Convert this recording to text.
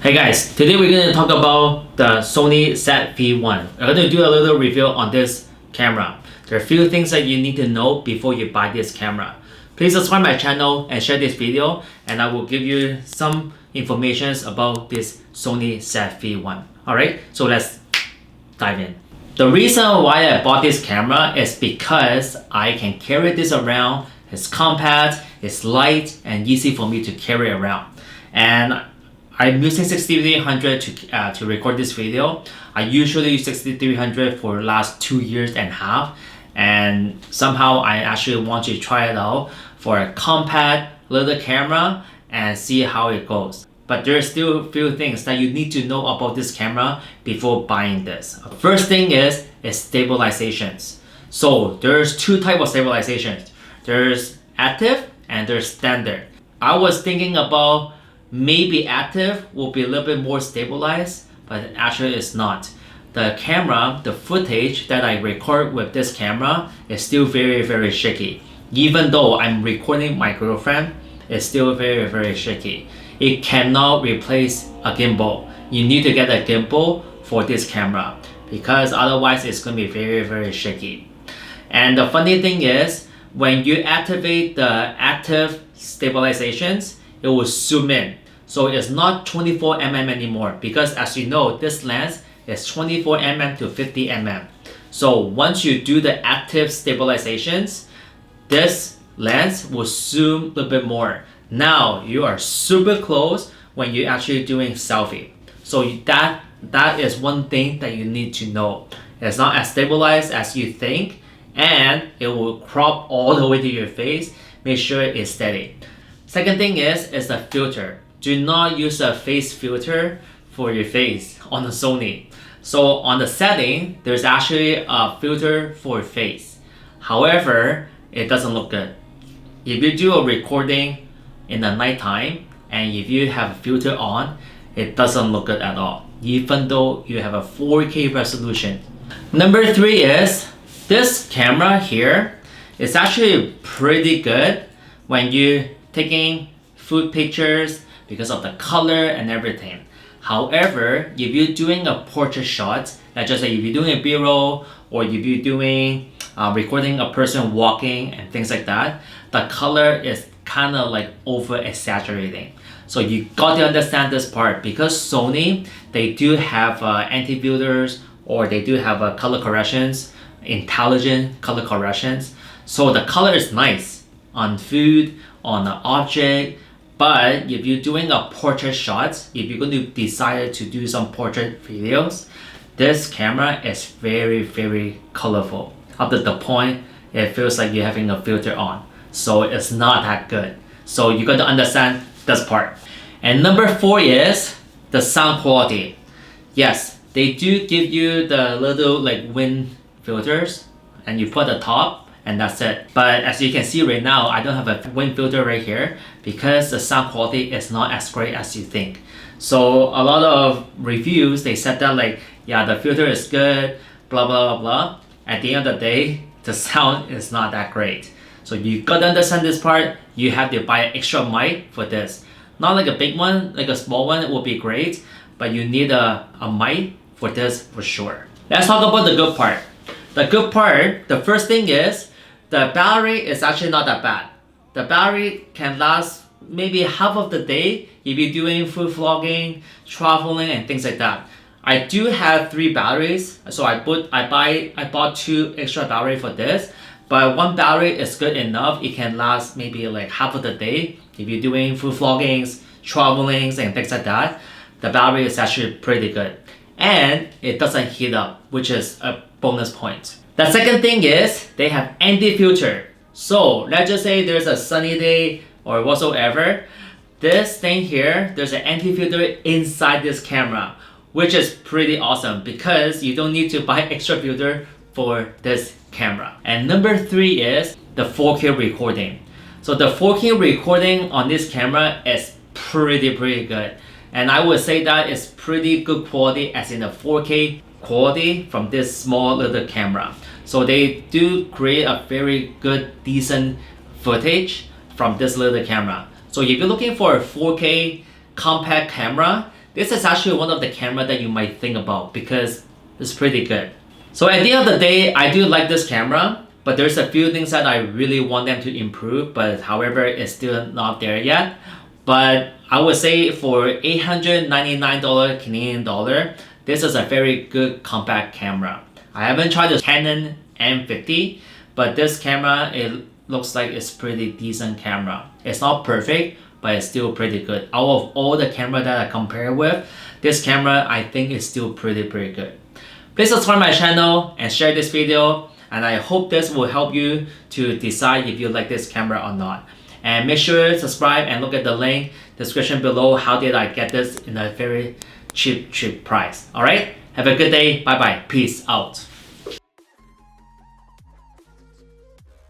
Hey guys, today we're going to talk about the Sony ZV-1. I'm going to do a little review on this camera. There are a few things that you need to know before you buy this camera. Please subscribe my channel and share this video, and I will give you some information about this Sony ZV-1. Alright, so let's dive in. The reason why I bought this camera is because I can carry this around. It's compact, it's light, and easy for me to carry around. And I'm using 6300 to record this video. I usually use 6300 for the last 2.5 years, and somehow I actually want to try it out for a compact little camera and see how it goes. But there's still a few things that you need to know about this camera before buying this. First thing is stabilizations. So there's two types of stabilizations. There's active and there's standard. I was thinking about maybe active will be a little bit more stabilized, but actually it's not. The camera, the footage that I record with this camera is still very shaky. Even though I'm recording my girlfriend, it's still very shaky. It cannot replace a gimbal. You need to get a gimbal for this camera because otherwise it's going to be very shaky. And the funny thing is, when you activate the active stabilizations, it will zoom in. So it's not 24mm anymore because, as you know, this lens is 24mm to 50mm. So once you do the active stabilizations, this lens will zoom a little bit more. Now you are super close when you're actually doing selfie. So that is one thing that you need to know. It's not as stabilized as you think, and it will crop all the way to your face. Make sure it's steady. Second thing is the filter. Do not use a face filter for your face on the Sony. So on the setting, there's actually a filter for face. However, it doesn't look good. If you do a recording in the nighttime and if you have a filter on, it doesn't look good at all, even though you have a 4K resolution. Number 3 is this camera here is actually pretty good when you're taking food pictures because of the color and everything. However, if you're doing a portrait shot, like just say if you're doing a B-roll or if you're doing recording a person walking and things like that, the color is kind of like over exaggerating. So you got to understand this part because Sony, they do have anti-filters or they do have color corrections, intelligent color corrections. So the color is nice on food, on an object. But if you're doing a portrait shot, if you're going to decide to do some portrait videos, this camera is very colorful. Up to the point, it feels like you're having a filter on. So it's not that good. So you got to understand this part. And number 4 is the sound quality. Yes, they do give you the little like wind filters and you put the top and that's it. But as you can see right now, I don't have a wind filter right here because the sound quality is not as great as you think. So a lot of reviews, they said that like, yeah, the filter is good, blah. At the end of the day, the sound is not that great. So you gotta understand this part. You have to buy an extra mic for this. Not like a big one, like a small one would be great, but you need a mic for this for sure. Let's talk about the good part. The good part, the first thing is, the battery is actually not that bad. The battery can last maybe half of the day if you're doing food vlogging, traveling, and things like that. I do have 3 batteries, so I bought 2 extra batteries for this. But 1 battery is good enough. It can last maybe like half of the day if you're doing food vloggings, travelings, and things like that. The battery is actually pretty good, and it doesn't heat up, which is a bonus point. The second thing is they have anti-filter. So let's just say there's a sunny day or whatsoever. This thing here, there's an anti-filter inside this camera, which is pretty awesome because you don't need to buy extra filter for this camera. And number 3 is the 4K recording. So the 4K recording on this camera is pretty good. And I would say that it's pretty good quality, as in the 4K quality from this small little camera. So they do create a very good, decent footage from this little camera. So if you're looking for a 4K compact camera, this is actually one of the camera that you might think about because it's pretty good. So at the end of the day, I do like this camera, but there's a few things that I really want them to improve, but however, it's still not there yet. But I would say for $899 Canadian dollar, this is a very good compact camera. I haven't tried the Canon M50, but this camera, it looks like it's pretty decent camera. It's not perfect, but it's still pretty good. Out of all the camera that I compare with, this camera I think is still pretty good. Please subscribe my channel and share this video, and I hope this will help you to decide if you like this camera or not. And make sure to subscribe and look at the link description below. How did I get this in a very cheap price? Alright, have a good day. Bye bye. Peace out.